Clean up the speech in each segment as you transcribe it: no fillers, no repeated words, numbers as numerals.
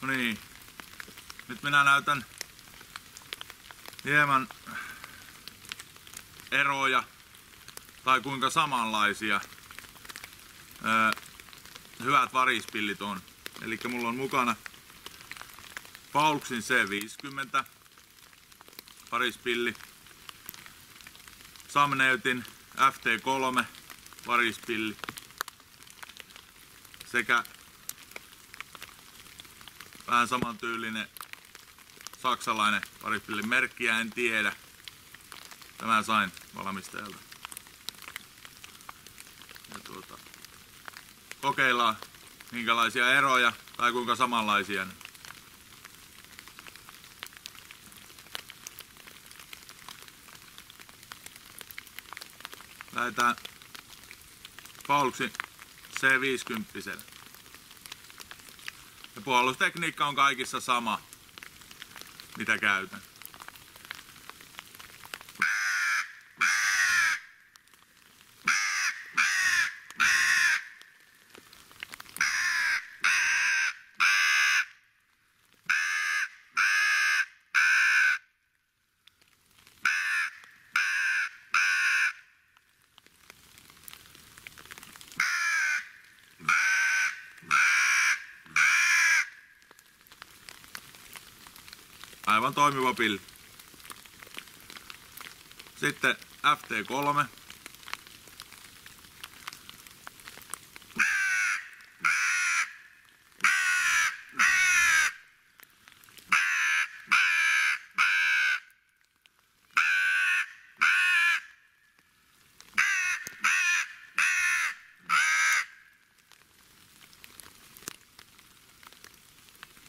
No niin. Nyt minä näytän hieman eroja tai kuinka samanlaisia hyvät varispillit on. Eli mulla on mukana Pauluksin C50 varispilli, Samneutin FT3 varispilli sekä vähän samantyylinen saksalainen varispilli. Merkkiä en tiedä. Tämän sain valmistajalta. Ja kokeillaan minkälaisia eroja tai kuinka samanlaisia ne. Lähdetään Pauluksin C50. Ja puhallustekniikka on kaikissa sama, mitä käytän. Aivan toimiva pilli. Sitten FT3.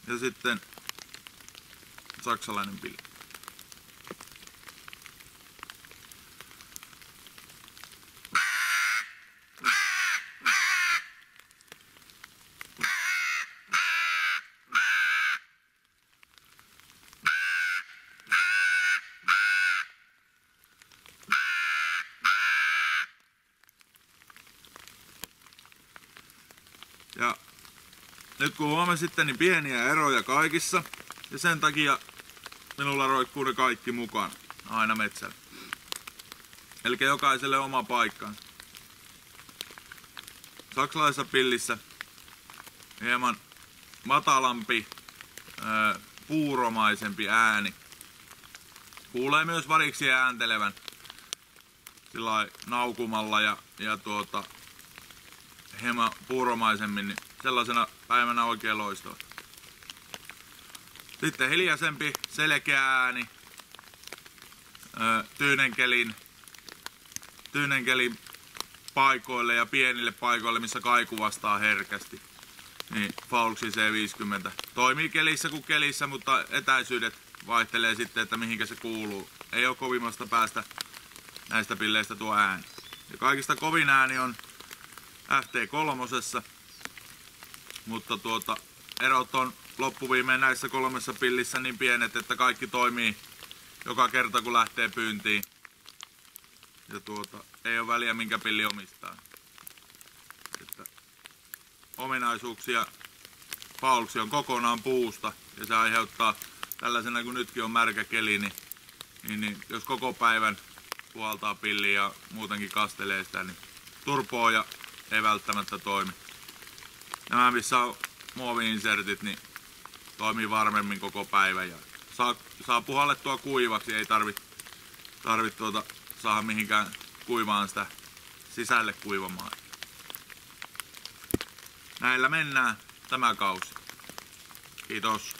Ja sitten saksalainen pilli. Ja nyt kun huomasitte, niin pieniä eroja kaikissa, ja sen takia minulla roikkuu ne kaikki mukaan aina metsällä. Eli jokaiselle oma paikkansa. Saksalaisessa pillissä hieman matalampi, puuromaisempi ääni. Kuulee myös variksi ääntelevän sillä naukumalla ja hieman puuromaisemmin, niin sellaisena päivänä oikein loistava. Sitten hiljaisempi, selkeä ääni, tyynenkelin paikoille ja pienille paikoille, missä kaiku vastaa herkästi. Niin Pauluksin C50 toimii kelissä kuin kelissä, mutta etäisyydet vaihtelee sitten, että mihinkä se kuuluu. Ei ole kovimmasta päästä näistä pilleistä tuo ääni. Ja kaikista kovin ääni on FT3, mutta erot on loppuviimein näissä kolmessa pillissä niin pienet, että kaikki toimii joka kerta kun lähtee pyyntiin. Ja ei ole väliä minkä pilli omistaa. Että ominaisuuksia Pauluksi on kokonaan puusta ja se aiheuttaa tällaisena kun nytkin on märkä keli, niin jos koko päivän puhaltaa pilliä ja muutenkin kastelee sitä, niin turpoa ei välttämättä toimi. Nämä missä on muovi-insertit, niin toimii varmemmin koko päivän ja saa puhallettua kuivaksi, ei tarvitse saada mihinkään kuivaan sitä sisälle kuivamaan. Näillä mennään tämä kausi. Kiitos.